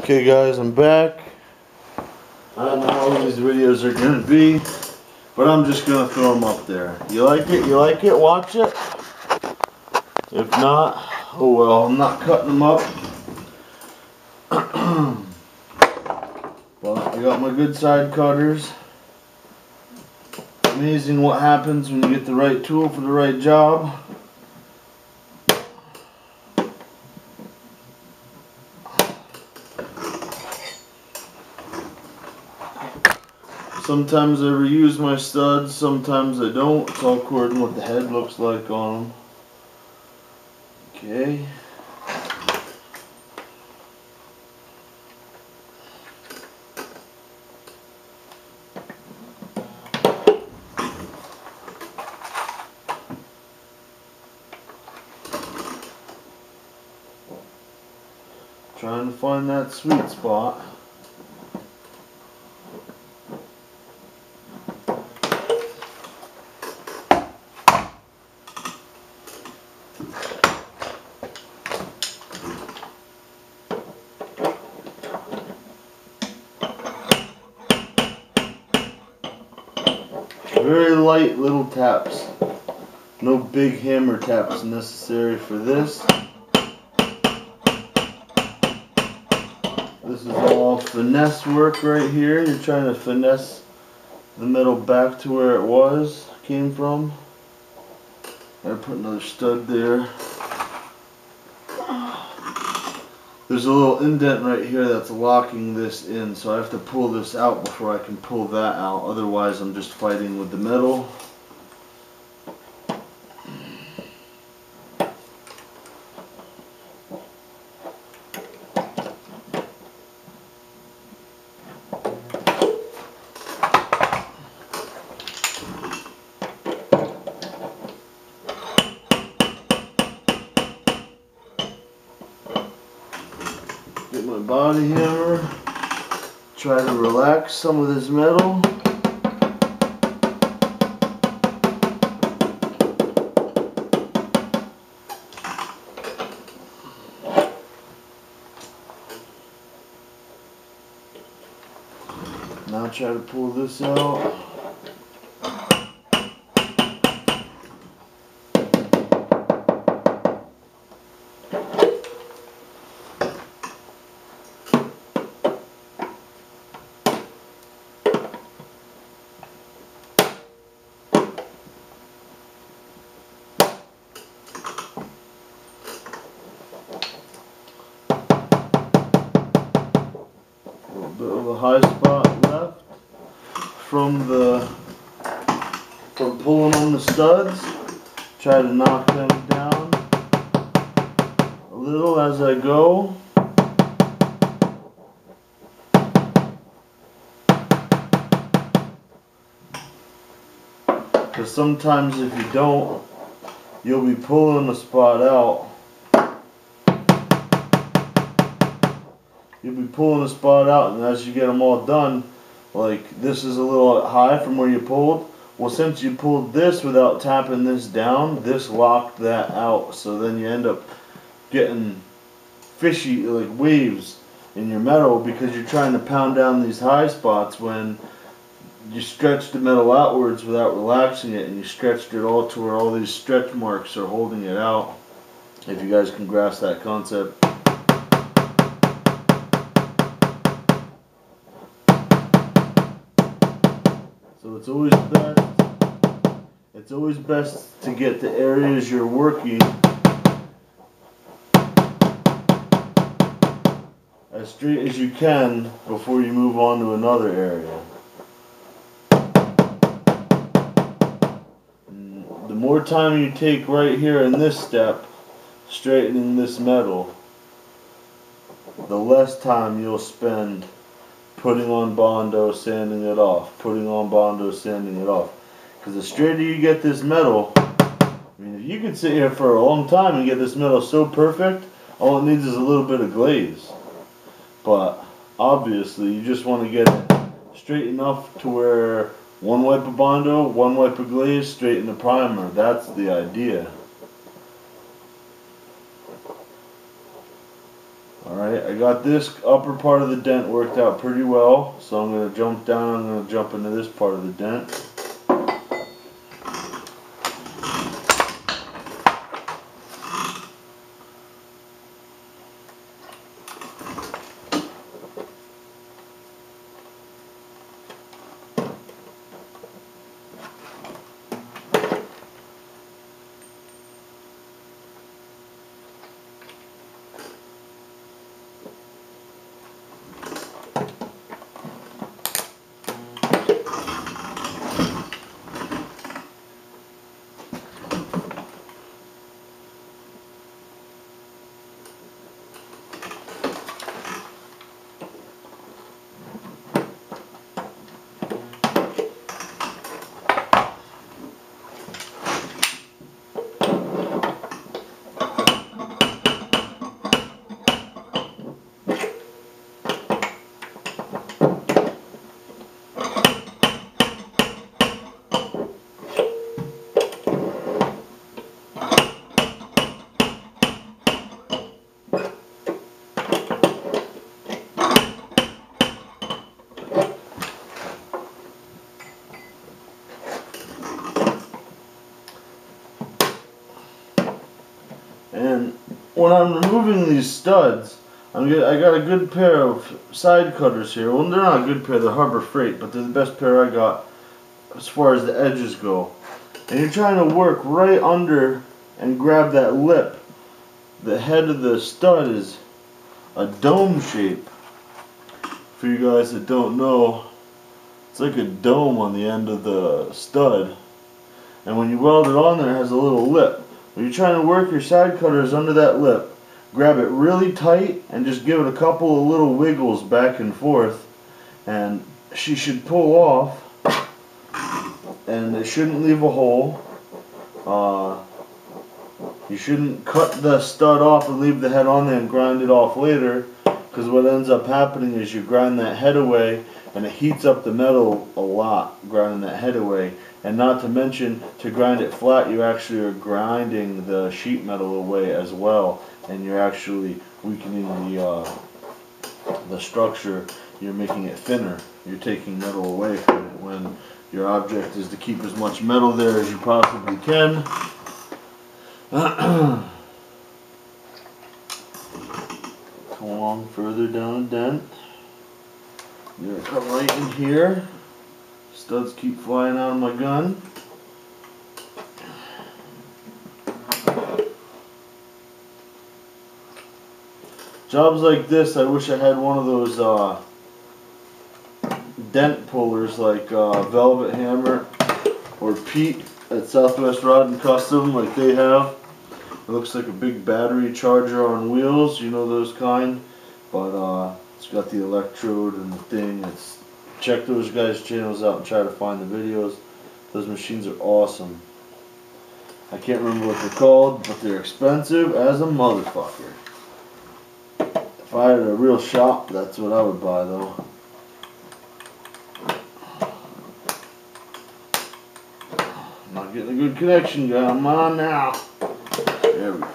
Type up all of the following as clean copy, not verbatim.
Okay guys, I'm back. I don't know how these videos are going to be, but I'm just going to throw them up there. You like it? You like it? Watch it. If not, oh well, I'm not cutting them up. But I got my good side cutters. Amazing what happens when you get the right tool for the right job. Sometimes I reuse my studs, sometimes I don't. It's all according to what the head looks like on them. Okay. Trying to find that sweet spot. Very light little taps. No big hammer taps necessary for this. This is all finesse work right here. You're trying to finesse the metal back to where it came from. I put another stud there. There's a little indent right here that's locking this in, so I have to pull this out before I can pull that out. Otherwise, I'm just fighting with the metal. Get my body hammer, try to relax some of this metal. Now try to pull this out. Bit of a high spot left from pulling on the studs. Try to knock them down a little as I go. Because sometimes if you don't, you'll be pulling the spot out. You'll be pulling the spot out, and as you get them all done, like this is a little high from where you pulled. Well, since you pulled this without tapping this down, this locked that out. So then you end up getting fishy, like waves in your metal, because you're trying to pound down these high spots when you stretch the metal outwards without relaxing it, and you stretched it all to where all these stretch marks are holding it out. If you guys can grasp that concept. So it's always best to get the areas you're working as straight as you can before you move on to another area. The more time you take right here in this step, straightening this metal, the less time you'll spend putting on Bondo, sanding it off, putting on Bondo, sanding it off. Because the straighter you get this metal, I mean, if you could sit here for a long time and get this metal so perfect, all it needs is a little bit of glaze. But obviously, you just want to get it straight enough to where one wipe of Bondo, one wipe of glaze, straighten the primer. That's the idea. Alright, I got this upper part of the dent worked out pretty well, so I'm going to jump down, I'm going to jump into this part of the dent. And when I'm removing these studs, I got a good pair of side cutters here. Well, they're not a good pair, they're Harbor Freight, but they're the best pair I got as far as the edges go. And you're trying to work right under and grab that lip. The head of the stud is a dome shape. For you guys that don't know, it's like a dome on the end of the stud. And when you weld it on there, it has a little lip. When you're trying to work your side cutters under that lip, grab it really tight and just give it a couple of little wiggles back and forth, and she should pull off, and it shouldn't leave a hole. You shouldn't cut the stud off and leave the head on there and grind it off later, because what ends up happening is you grind that head away and it heats up the metal a lot, grinding that head away. And not to mention, to grind it flat, you actually are grinding the sheet metal away as well, and you're actually weakening the structure. You're making it thinner. You're taking metal away from it when your object is to keep as much metal there as you possibly can. Come along further down the dent. You're gonna come right in here. Studs keep flying out of my gun. Jobs like this, I wish I had one of those dent pullers like Velvet Hammer or Pete at Southwest Rod and Custom, like they have. It looks like a big battery charger on wheels, you know those kind, but it's got the electrode and the thing. Check those guys' channels out and try to find the videos. Those machines are awesome. I can't remember what they're called, but they're expensive as a motherfucker. If I had a real shop, that's what I would buy though. I'm not getting a good connection going. I'm on now. There we go.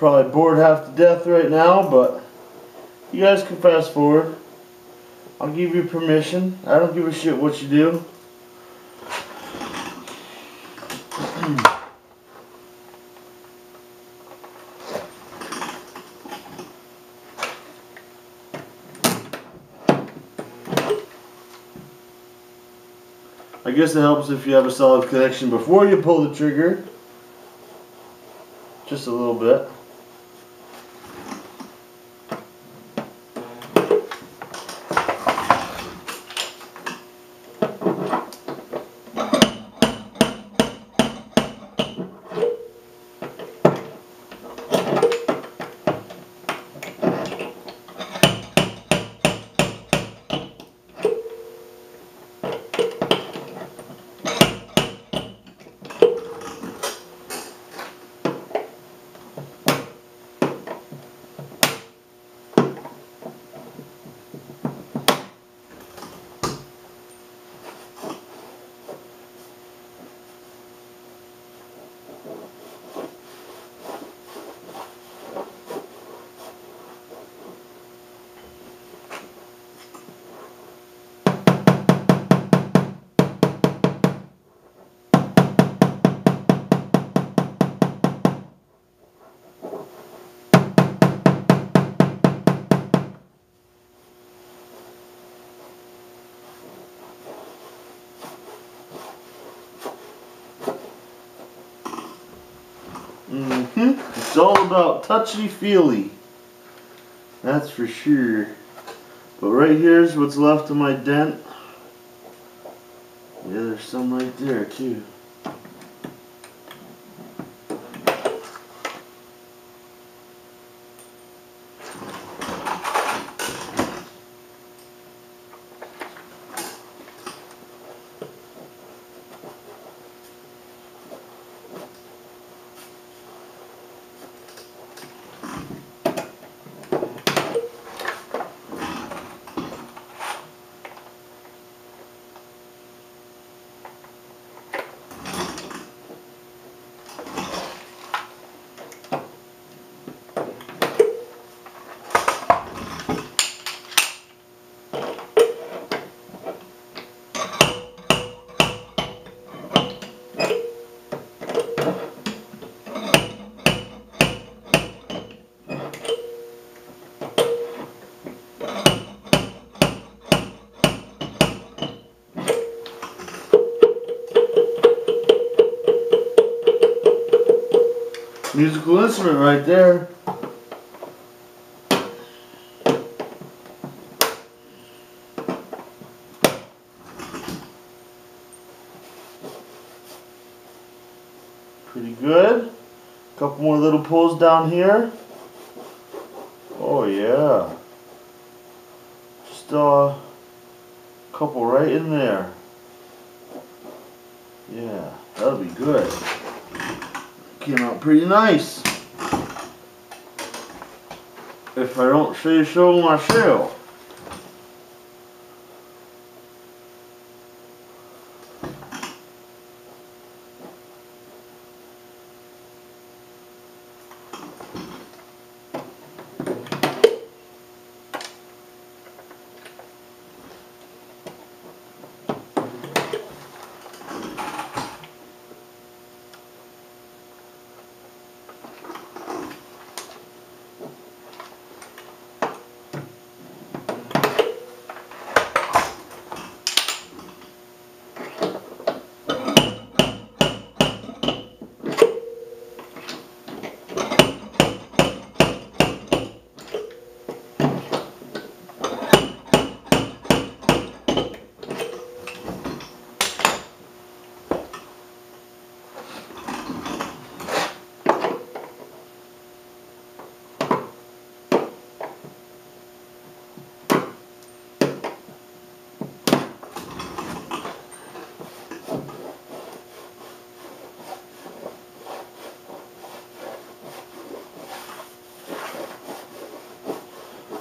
Probably bored half to death right now, but you guys can fast forward. I'll give you permission. I don't give a shit what you do. I guess it helps if you have a solid connection before you pull the trigger. Just a little bit. It's all about touchy-feely. That's for sure. But right here's what's left of my dent. Yeah, there's some right there too. Musical instrument right there. Pretty good. Couple more little pulls down here. Oh yeah. Just a couple right in there. Yeah, that'll be good. Came out pretty nice. If I don't say so myself.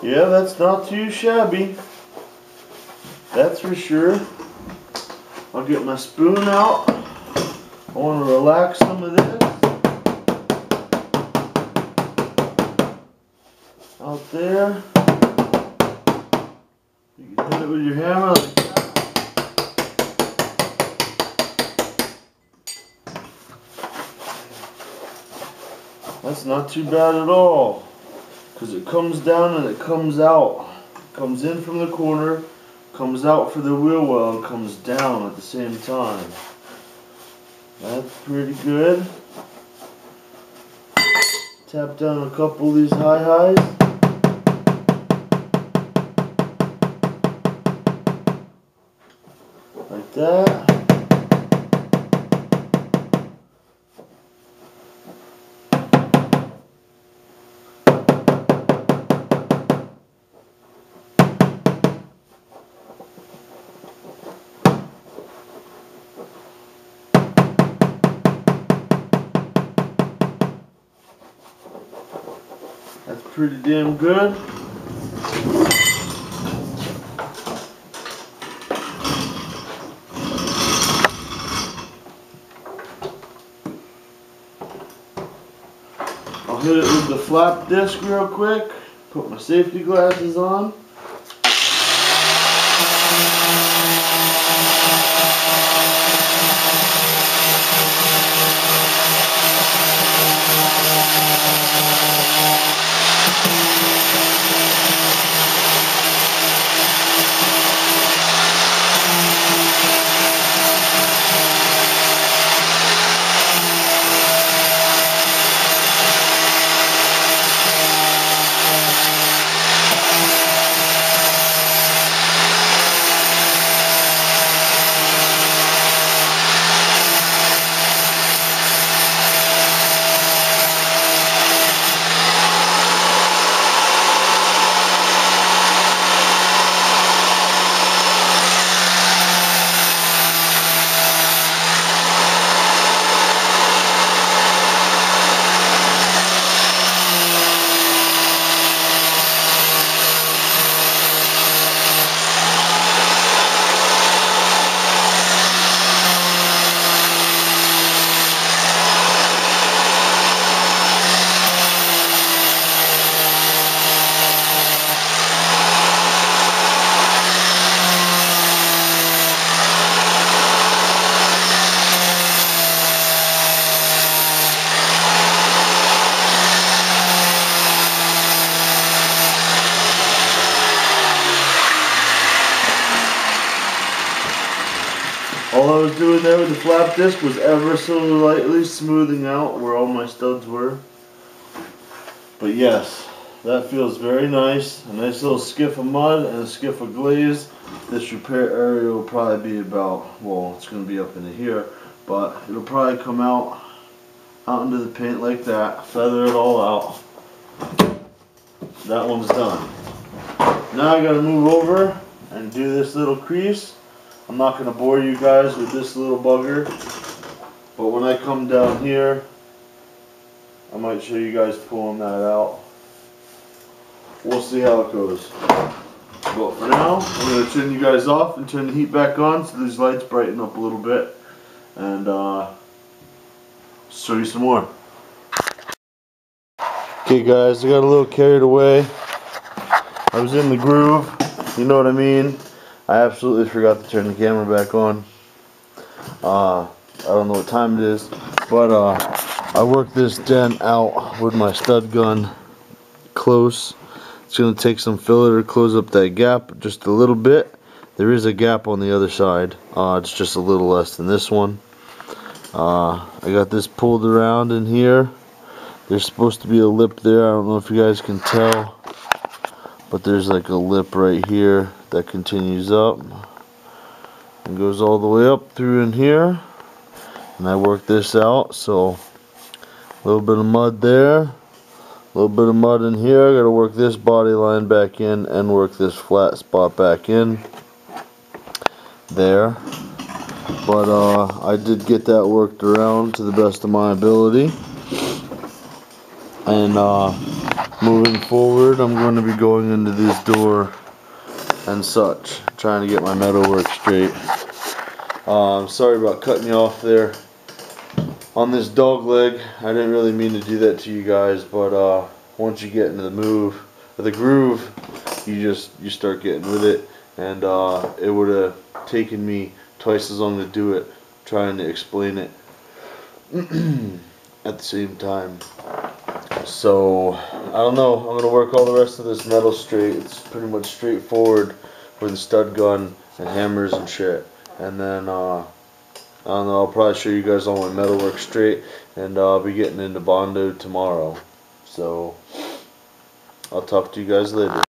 Yeah, that's not too shabby. That's for sure. I'll get my spoon out. I want to relax some of this. out there. You can hit it with your hammer like that. That's not too bad at all, because it comes down and it comes out. It comes in from the corner, comes out for the wheel well, and comes down at the same time. That's pretty good. Tap down a couple of these highs. Like that. That's pretty damn good. I'll hit it with the flap disc real quick. Put my safety glasses on. All I was doing there with the flap disc was ever so lightly smoothing out where all my studs were. But yes, that feels very nice. A nice little skiff of mud and a skiff of glaze. This repair area will probably be about, well, it's going to be up into here, but it'll probably come out into the paint like that, feather it all out. That one's done. Now I got to move over and do this little crease. I'm not going to bore you guys with this little bugger, but when I come down here, I might show you guys pulling that out. We'll see how it goes. But for now, I'm going to turn you guys off and turn the heat back on so these lights brighten up a little bit, and show you some more. Okay guys, I got a little carried away. I was in the groove, you know what I mean? I absolutely forgot to turn the camera back on. I don't know what time it is, but I worked this dent out with my stud gun close. It's going to take some filler to close up that gap just a little bit. There is a gap on the other side. It's just a little less than this one. I got this pulled around in here. There's supposed to be a lip there. I don't know if you guys can tell, but there's like a lip right here that continues up and goes all the way up through in here. And I worked this out, so a little bit of mud there, a little bit of mud in here. I gotta work this body line back in and work this flat spot back in there. But I did get that worked around to the best of my ability. And moving forward, I'm going to be going into this door and such, trying to get my metal work straight. Sorry about cutting you off there on this dog leg. I didn't really mean to do that to you guys, but once you get into the move, the groove, you start getting with it, and it would have taken me twice as long to do it, trying to explain it at the same time. So I don't know. I'm gonna work all the rest of this metal straight. It's pretty much straightforward with a stud gun and hammers and shit. And then I don't know. I'll probably show you guys all my metal work straight, and I'll be getting into Bondo tomorrow. So I'll talk to you guys later.